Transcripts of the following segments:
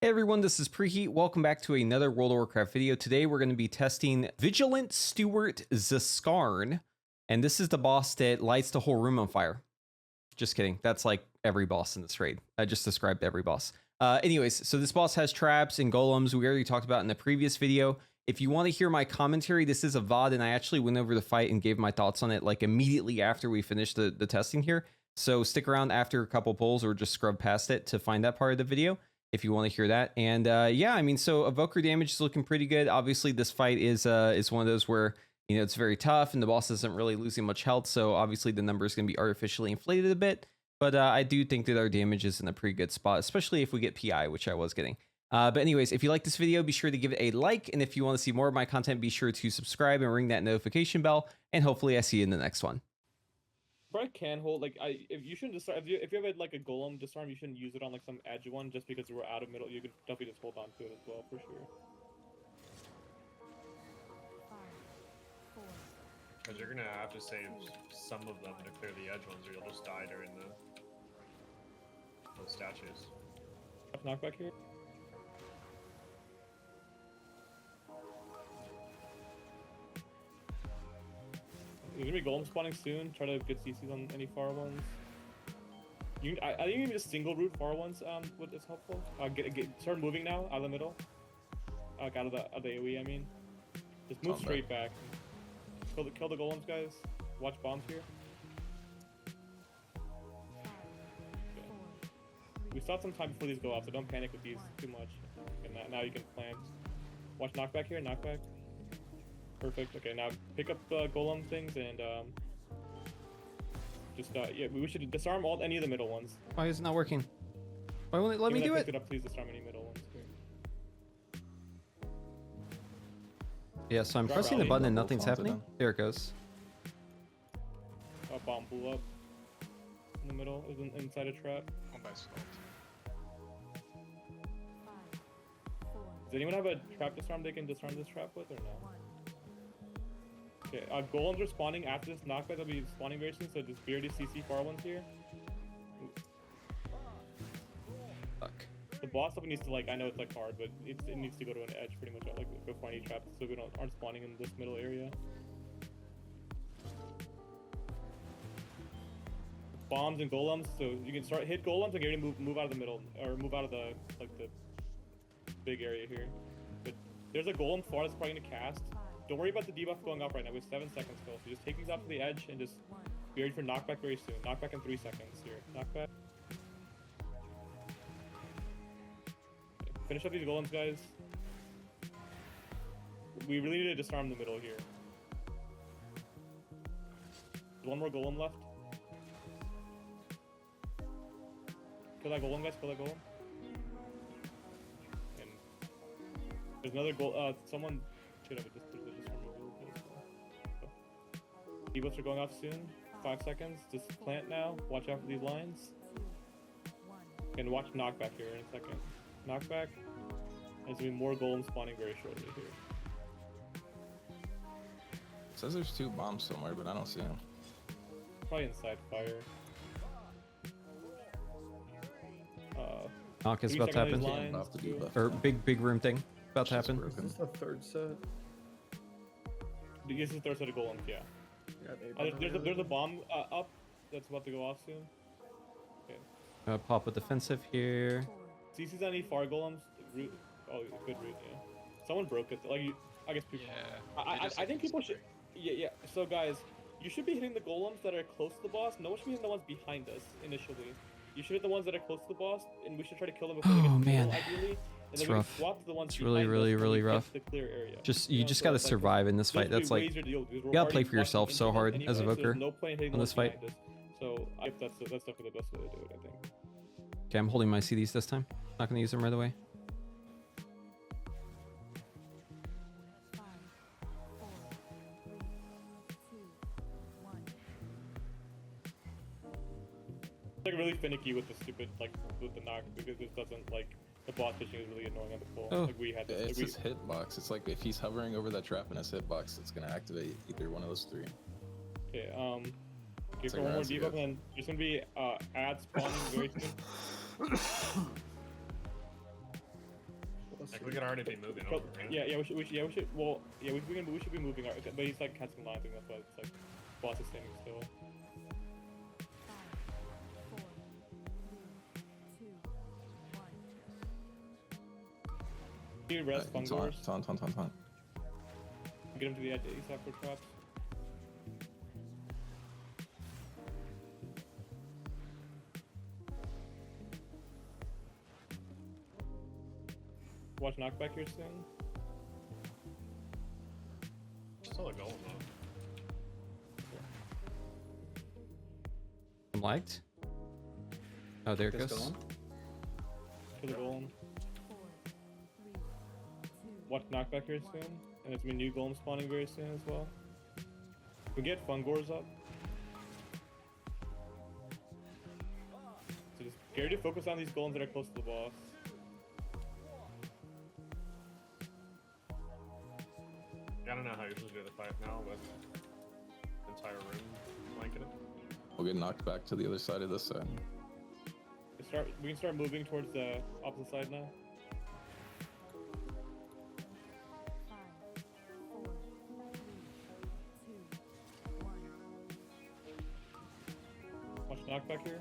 Hey everyone, this is Preheat. Welcome back to another World of Warcraft video. Today we're going to be testing Vigilant Steward Zskarn, and this is the boss that lights the whole room on fire. Just kidding. That's like every boss in this raid. I just described every boss. Anyways, so this boss has traps and golems. We already talked about in the previous video. If you want to hear my commentary, this is a VOD, and I actually went over the fight and gave my thoughts on it like immediately after we finished the testing here. So stick around after a couple pulls or just scrub past it to find that part of the video if you want to hear that. And yeah, I mean, so evoker damage is looking pretty good. Obviously, this fight is one of those where, you know, it's very tough and the boss isn't really losing much health. So obviously the number is going to be artificially inflated a bit. But I do think that our damage is in a pretty good spot, especially if we get PI, which I was getting. But anyways, if you like this video, be sure to give it a like. And if you want to see more of my content, be sure to subscribe and ring that notification bell. And hopefully I see you in the next one. I can hold if you shouldn't disarm if you have like a golem disarm, you shouldn't use it on like some edge one just because we're out of middle. You could definitely just hold on to it as well for sure. Because you're gonna have to save some of them to clear the edge ones, or you'll just die during those statues. Knockback here. There's gonna be golem spawning soon. Try to get CCs on any far ones. I think even just single root far ones is helpful. Start moving now out of the middle. Out of the AoE. I mean, just move straight back. Kill the golems, guys. Watch bombs here. Okay. We still have some time before these go off, so don't panic with these too much. And now you can plant. Watch knockback here. Knockback. Perfect. Okay, now pick up the golem things and yeah, we should disarm any of the middle ones. Why is it not working? Why won't it let me do it? Please disarm any middle ones here. Yeah, so I'm pressing the button and nothing's happening. There it goes. A bomb blew up in the middle, inside a trap. Does anyone have a trap disarm they can disarm this trap with or no? Okay, golems are spawning after this knockback. They'll be spawning very soon, so just beardy CC far ones here. Fuck. The boss stuff needs to I know it's hard, but it needs to go to an edge pretty much before any traps, so we aren't spawning in this middle area. Bombs and golems, so you can hit golems and get ready to move out of the middle, or move out of the the big area here. But there's a golem far that's probably gonna cast. Don't worry about the debuff going up right now. We have 7 seconds still. So just take these out to the edge and just be ready for knockback very soon. Knockback in 3 seconds here. Knockback. Okay. Finish up these golems, guys. We really need to disarm the middle here. There's one more golem left. Kill that golem, guys. Kill that golem. And there's another someone should have just debuffs are going off soon. 5 seconds. Just plant now. Watch out for these lines. And watch knockback here in a second. Knockback. There's gonna be more golems spawning very shortly here. It says there's 2 bombs somewhere, but I don't see them. Probably inside fire. Knock is about to happen. Or big room thing about to happen. Is this the third set? This is the third set of golems, yeah. There's a bomb up that's about to go off soon. Okay. Pop a defensive here. CC's on any far golems. Root. Oh, good root, yeah. Someone broke it. I guess people. Yeah. I think people should. Yeah. So guys, you should be hitting the golems that are close to the boss. No one should be hitting the ones behind us initially. You should hit the ones that are close to the boss, and we should try to kill them before they get to the middle, ideally. It's rough. The ones it's really rough. You just gotta survive in this fight. That's you gotta play for yourself so hard as evoker on this fight. So that's definitely the best way to do it, I think. Okay, I'm holding my CDs this time. Not gonna use them right away. Really finicky with the stupid with the knock because this doesn't the boss fishing is really annoying on the pull. Oh. We had this. It's his hitbox. It's if he's hovering over that trap in his hitbox, it's gonna activate either one of those 3. Okay, give her one more debuff, and then there's gonna be ads spawning very soon. Like we could already be moving But, over, right? yeah, we should. Well, yeah, we should be moving. But he's like catching lines, and that's why it's like boss is standing still. 5, 4, 3, 2, 1. You rest Fungors. Taunt. Get him to the edge ASAP for traps. Watch knockback here soon. Still a golem though. I'm liked. Oh, there it Just goes. go on. For the golem. 4, 3, 2. Watch knockback here soon. And there's gonna be new golem spawning very soon as well. We get Fungors up. So just Gary to focus on these golems that are close to the boss. Yeah, I don't know how you usually do the fight now with the entire room blanketed. We'll get knocked back to the other side of this side. We can start moving towards the opposite side now. 5, 4, 3, 2, 1. Watch knockback here.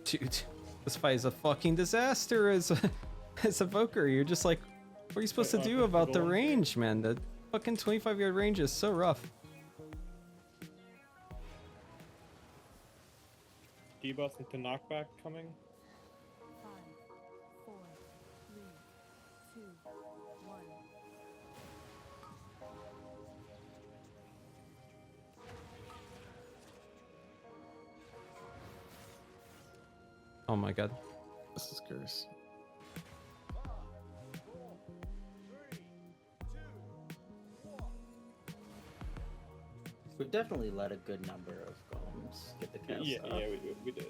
Dude, this fight is a fucking disaster as a Evoker. You're just like, what are you supposed to do about the range, man? The fucking 25-yard range is so rough. Debuffs into knockback coming. 5, 4, 3, 2, 1. Oh my god. This is curse. We've definitely let a good number of golems get the cast Yeah, off. yeah, we did.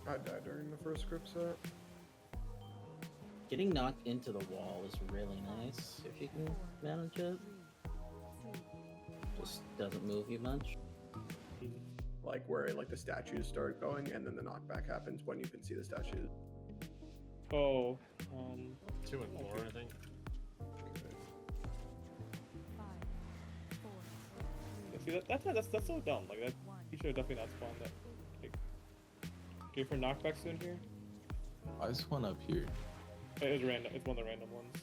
I died during the first script set. Getting knocked into the wall is really nice if you can manage it. 3, 2, Just doesn't move you much. Like where like the statues start going and then the knockback happens when you can see the statues. Oh, 2 and 4, I think. 5, 4, see that's so dumb. Like that, 1. he should have definitely not spawned that. Like, okay, for knockback soon here. Why is one up here? It was random. It's one of the random ones.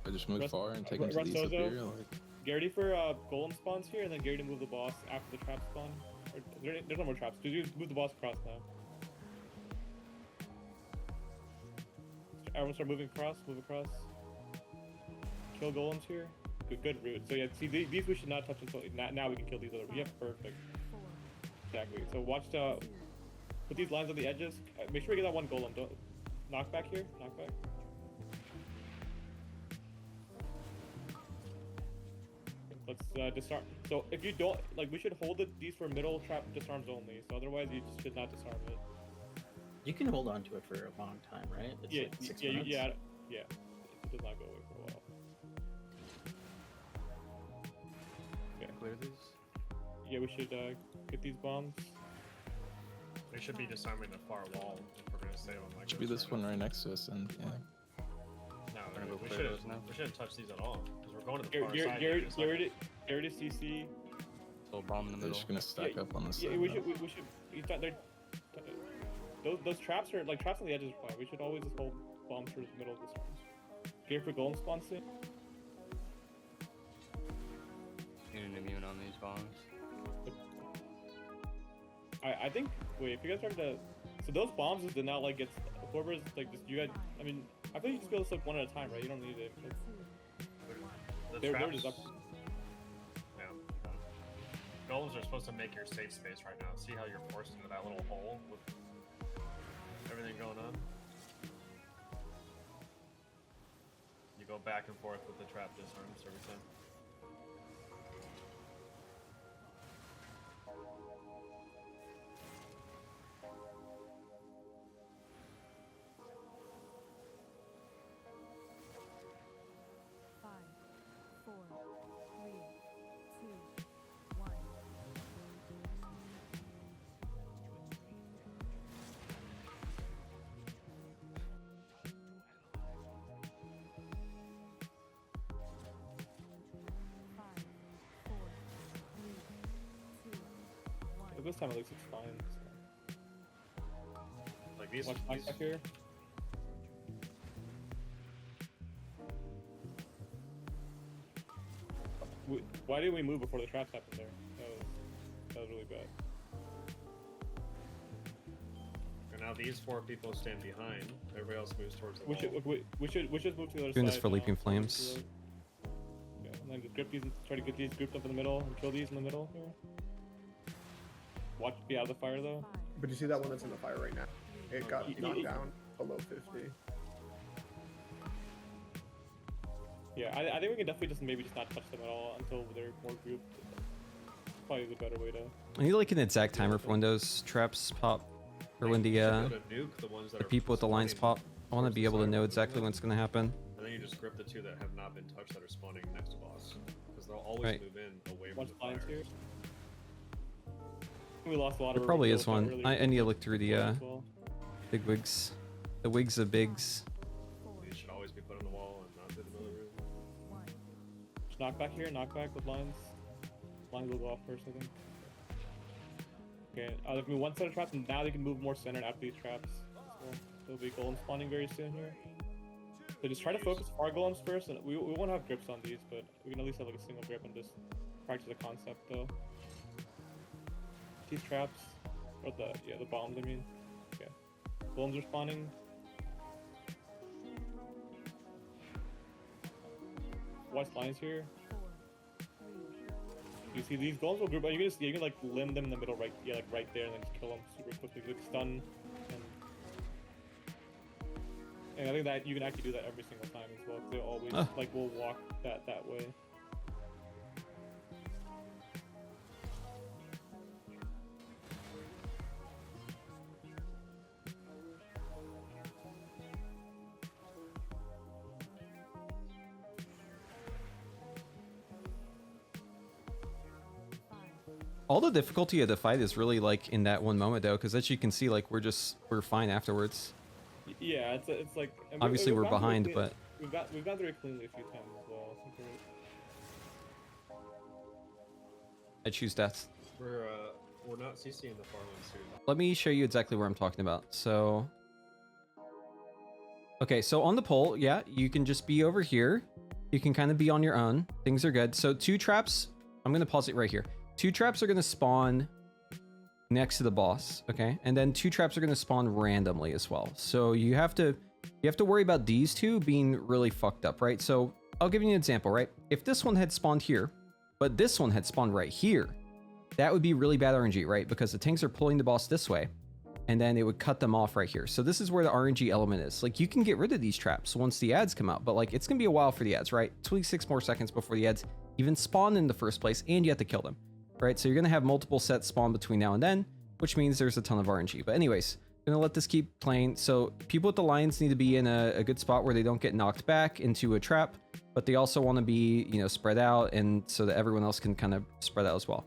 I just move Rust- far and take him to these up Rustozo? here. Like, Get ready for golem spawns here, and then get ready to move the boss after the trap spawn. Or, there's no more traps. Dude, you move the boss across now. Everyone start moving across. Move across. Kill golems here. Good route. So yeah, see these we should not touch until now we can kill these other. Yeah, perfect. 4, Exactly. So watch put these lines on the edges. Make sure we get that one golem. Don't knockback here. Knockback. Let's disarm. So if you don't like, we should hold these for middle trap disarms only. So otherwise, you just should not disarm it. You can hold on to it for a long time, right? It's Yeah, like 6 yeah, minutes. yeah. It does not go away for a while. Okay. Clear these. Yeah, we should get these bombs. We should be disarming the far wall if we're gonna save them. Like should be this one right next to us, and yeah. No, We're gonna go we clear shouldn't. those now. We shouldn't touch these at all because we're going to the far side. Garrett to CC. Little bomb in the They're middle. just gonna stack up on this Yeah, side. we now. should. Those traps are like traps on the edges are fine. We should always just hold bombs towards the middle of this room. Get for golem spawn soon. Need an immune on these bombs. I think if you guys start to so those bombs just did not like get whoever's like just you guys. I mean, I think you just go like one at a time, right? You don't need it. 2, The They're traps, just up. yeah. Golems are supposed to make your safe space right now. See how you're forced into that little hole with everything going on? You go back and forth with the trap disarms every time. Five, 4, this time at least it's fine. So. Like these. Watch back here. Why didn't we move before the traps happened there? That was really bad. And now these 4 people stand behind. Everybody else moves towards the We wall. should move to the other Doing side. this for now. Leaping Flames. Yeah, and then just grip these and try to get these grouped up in the middle and kill these in the middle here. Watch be out of the fire though. But you see that one that's in the fire right now? It got knocked down below 50. Yeah, I think we can definitely just maybe just not touch them at all until they're more grouped. Probably the better way to. I need like an exact timer for when those traps pop, or when the people with the lines pop. I want to be able to know exactly when it's going to happen. And then you just grip the 2 that have not been touched that are spawning next to boss. Because they'll always Right. move in away from Watch the lines fire. here. We lost a lot of. There our probably reveals is that one. early I need to look through the as well. big wigs. The wigs of bigs. These should always be put on the wall and not in the middle of the room. Just knock back here, knock back with lines. Lines will go off first, I think. Okay, they've moved one set of traps, and now they can move more centered after these traps. So there'll be golem spawning very soon here. So just try to focus our golems first, and we won't have grips on these, but we can at least have like a single grip and just practice the concept though. These traps, or the bombs I mean. Okay, golems are spawning. Watch lines here. You see these golems will group, but you can like limb them in the middle, right? Yeah, like right there, and then just kill them super quickly. Like stun, and I think that you can actually do that every single time as well. 'Cause they always like will walk that way. All the difficulty of the fight is really like in that one moment though, because as you can see, like we're fine afterwards. Yeah, it's like and Obviously we're gone through it behind, clean- but we've gone through it cleanly a few times as well. I think I choose death. We're not CCing the far ones soon. Let me show you exactly where I'm talking about. So, okay, so on the pole, yeah, you can just be over here. You can kind of be on your own. Things are good. So 2 traps, I'm going to pause it right here. 2 traps are going to spawn next to the boss, okay? And then 2 traps are going to spawn randomly as well. So you have to worry about these 2 being really fucked up, right? So I'll give you an example, right? If this one had spawned here, but this one had spawned right here, that would be really bad RNG, right? Because the tanks are pulling the boss this way, and then it would cut them off right here. So this is where the RNG element is. Like, you can get rid of these traps once the ads come out, but like, it's gonna be a while for the ads, right? 26 more seconds before the ads even spawn in the first place, and you have to kill them, right? So you're gonna have multiple sets spawn between now and then, which means there's a ton of RNG. But anyways, gonna let this keep playing. So people with the lines need to be in a good spot where they don't get knocked back into a trap, but they also want to be, you know, spread out, and so that everyone else can kind of spread out as well.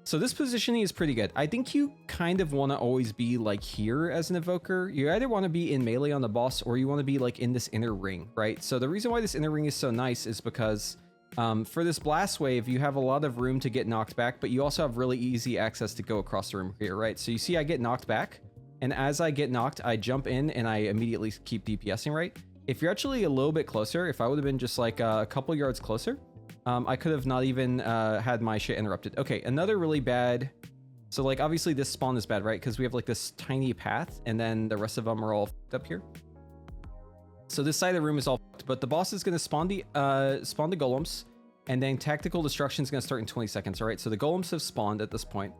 So this positioning is pretty good. I think you kind of want to always be like here as an evoker. You either want to be in melee on the boss, or you want to be like in this inner ring, right? So the reason why this inner ring is so nice is because for this blast wave, you have a lot of room to get knocked back, but you also have really easy access to go across the room here, right? So you see I get knocked back, and as I get knocked, I jump in and I immediately keep DPSing, right? If you're actually a little bit closer, if I would have been just like a couple yards closer, I could have not even had my shit interrupted. Okay, another really bad... So like obviously this spawn is bad, right? Because we have like this tiny path, and then the rest of them are all fucked up here. So this side of the room is all fucked, but the boss is going to spawn the golems, and then tactical destruction is going to start in 20 seconds, all right? So the golems have spawned at this point,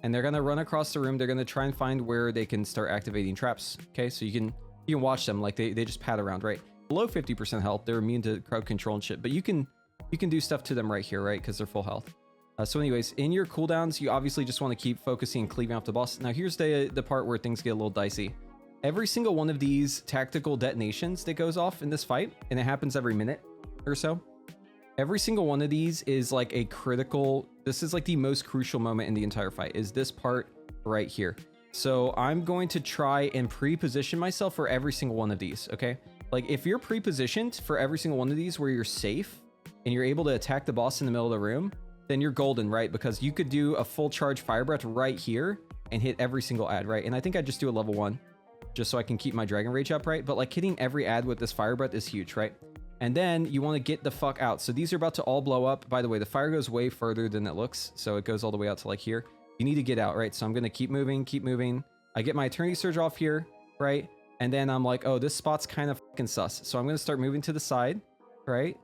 and they're going to run across the room. They're going to try and find where they can start activating traps, okay? So you can watch them, like they just pad around, right? Below 50% health, they're immune to crowd control and shit, but you can do stuff to them right here, right? Because they're full health. So anyways, in your cooldowns, you obviously just want to keep focusing and cleaving off the boss. Now here's the part where things get a little dicey. Every single one of these tactical detonations that goes off in this fight, and it happens every minute or so, every single one of these is like a critical, this is like the most crucial moment in the entire fight, is this part right here. So I'm going to try and pre-position myself for every single one of these, okay? Like if you're pre-positioned for every single one of these where you're safe and you're able to attack the boss in the middle of the room, then you're golden, right? Because you could do a full charge fire breath right here and hit every single ad, right? And I think I just do a level 1 just so I can keep my dragon rage up, right? But like hitting every ad with this fire breath is huge, right? And then you want to get the fuck out. So these are about to all blow up. By the way, the fire goes way further than it looks. So it goes all the way out to like here. You need to get out, right? So I'm going to keep moving, keep moving. I get my Eternity Surge off here, right? And then I'm like, oh, this spot's kind of fucking sus. So I'm going to start moving to the side, right?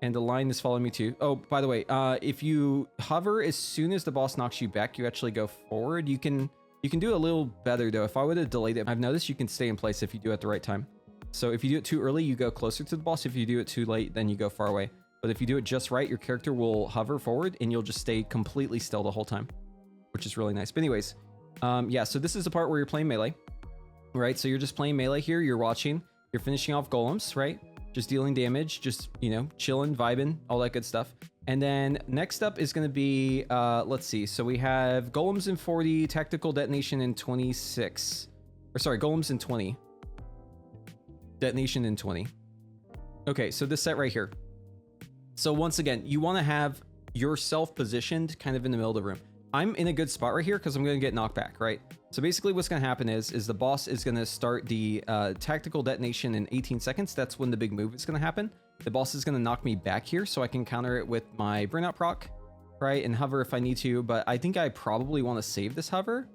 And the line is following me too. Oh, by the way, if you hover as soon as the boss knocks you back, you actually go forward. You can do a little better though. If I would have delayed it, I've noticed you can stay in place if you do it at the right time. So if you do it too early, you go closer to the boss. If you do it too late, then you go far away. But if you do it just right, your character will hover forward and you'll just stay completely still the whole time, which is really nice. But anyways, yeah, so this is the part where you're playing melee, right? So you're just playing melee here. You're watching, you're finishing off golems, right? Just dealing damage, just, you know, chilling, vibing, all that good stuff. And then next up is going to be, let's see. So we have golems in 40, tactical detonation in 26. Or sorry, golems in 20. Detonation in 20. Okay, so this set right here. So once again, you want to have yourself positioned kind of in the middle of the room. I'm in a good spot right here because I'm going to get knocked back, right? So basically what's going to happen is the boss is going to start the tactical detonation in 18 seconds. That's when the big move is going to happen. The boss is going to knock me back here so I can counter it with my burnout proc, right? And hover if I need to, but I think I probably want to save this hover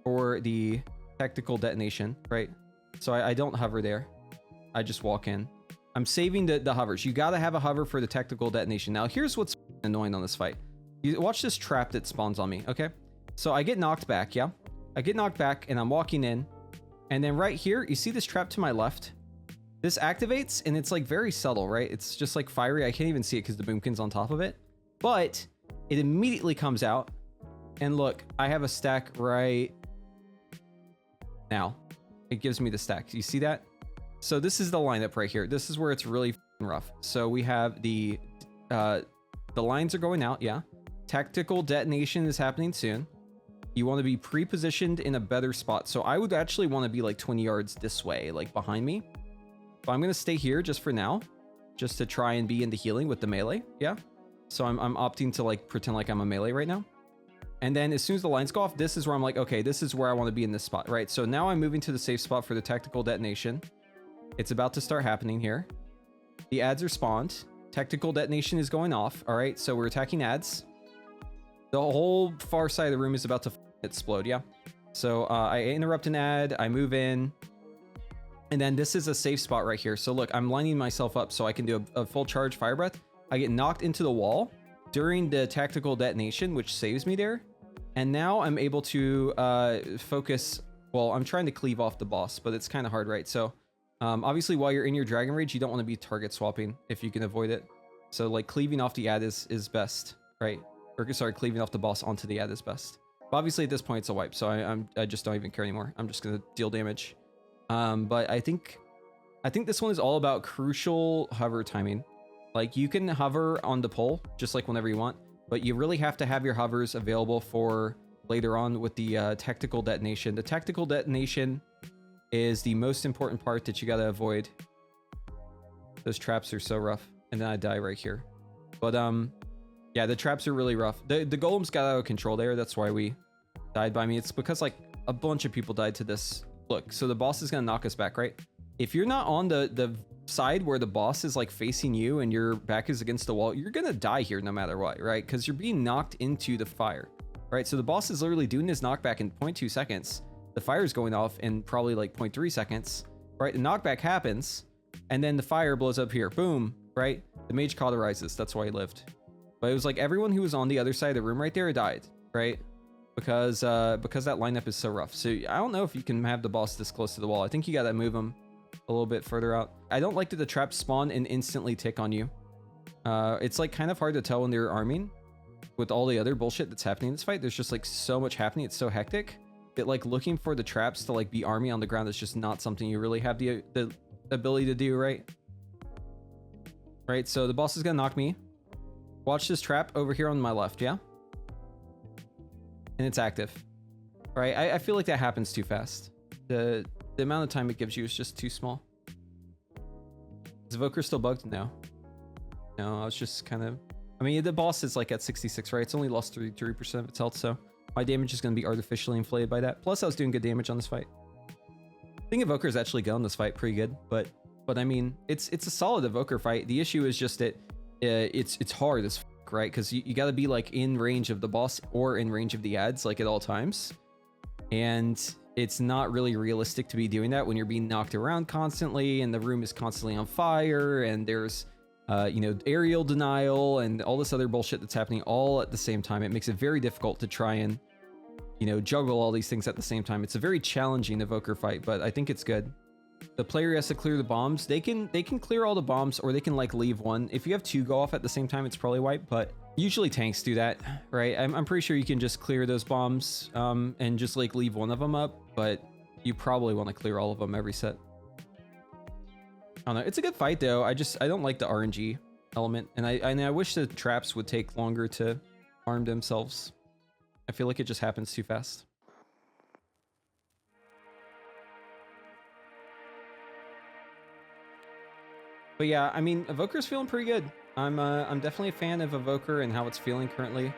for the tactical detonation, right? So I don't hover there. I just walk in. I'm saving the hovers. You got to have a hover for the tactical detonation. Now, here's what's annoying on this fight. You watch this trap that spawns on me, okay? So I get knocked back, yeah? I get knocked back and I'm walking in. And then right here, you see this trap to my left? This activates and it's like very subtle, right? It's just like fiery. I can't even see it because the boomkin's on top of it. But it immediately comes out. And look, I have a stack right now. It gives me the stack. You see that? So this is the lineup right here. This is where it's really rough. So we have the lines are going out, yeah. Tactical detonation is happening soon. You want to be pre-positioned in a better spot. So I would actually want to be like 20 yards this way, like behind me. But I'm going to stay here just for now, just to try and be in the healing with the melee, yeah. So I'm opting to like pretend like I'm a melee right now. And then as soon as the lines go off, this is where I'm like, okay, this is where I want to be in this spot, right? So now I'm moving to the safe spot for the tactical detonation. It's about to start happening here. The ads are spawned. Tactical detonation is going off. All right, so we're attacking ads. The whole far side of the room is about to explode, yeah? So I interrupt an ad, I move in, and then this is a safe spot right here. So look, I'm lining myself up so I can do a full charge fire breath. I get knocked into the wall during the tactical detonation, which saves me there. And now I'm able to focus. Well, I'm trying to cleave off the boss, but it's kind of hard, right? So obviously while you're in your dragon rage, you don't want to be target swapping if you can avoid it. So like cleaving off the ad is best, right? Or sorry, cleaving off the boss onto the ad is best. But obviously at this point it's a wipe, so I just don't even care anymore. I'm just gonna deal damage. But I think this one is all about crucial hover timing. Like you can hover on the pole just like whenever you want, but you really have to have your hovers available for later on with the tactical detonation. The tactical detonation is the most important part that you gotta avoid. Those traps are so rough, and then I die right here. But yeah, the traps are really rough. The golems got out of control there. That's why we died by me. It's because like a bunch of people died to this. Look, so the boss is gonna knock us back, right? If you're not on the side where the boss is like facing you and your back is against the wall, you're gonna die here no matter what, right? Because you're being knocked into the fire, right? So the boss is literally doing his knockback in 0.2 seconds. The fire is going off in probably like 0.3 seconds, right? The knockback happens, and then the fire blows up here. Boom, right? The mage cauterizes. That's why he lived. But it was like everyone who was on the other side of the room right there died, right? Because that lineup is so rough. So I don't know if you can have the boss this close to the wall. I think you gotta move him a little bit further out. I don't like that the traps spawn and instantly tick on you. It's like kind of hard to tell when they're arming with all the other bullshit that's happening in this fight. There's just like so much happening. It's so hectic that like looking for the traps to like be army on the ground is just not something you really have the ability to do, right? Right, so the boss is gonna knock me. Watch this trap over here on my left, yeah? And it's active, right? I feel like that happens too fast. The amount of time it gives you is just too small. Is Evoker still bugged? No. No, I was just kind of I mean, the boss is like at 66, right? It's only lost 33% of its health, so my damage is going to be artificially inflated by that. Plus, I was doing good damage on this fight. I think Evoker's actually good on this fight, pretty good, but I mean, it's a solid Evoker fight. The issue is just that it's hard as fuck, right? Because you got to be like in range of the boss or in range of the ads like at all times, and it's not really realistic to be doing that when you're being knocked around constantly and the room is constantly on fire and there's you know, aerial denial and all this other bullshit that's happening all at the same time. It makes it very difficult to try and, you know, juggle all these things at the same time. It's a very challenging Evoker fight, but I think it's good. The player has to clear the bombs. They can clear all the bombs, or they can like leave one. If you have two go off at the same time, it's probably wipe, but usually tanks do that, right? I'm pretty sure you can just clear those bombs and just like leave one of them up, but you probably want to clear all of them every set. I don't know. It's a good fight though. I don't like the RNG element, and I wish the traps would take longer to arm themselves. I feel like it just happens too fast. But yeah, I mean, Evoker's feeling pretty good. I'm definitely a fan of Evoker and how it's feeling currently.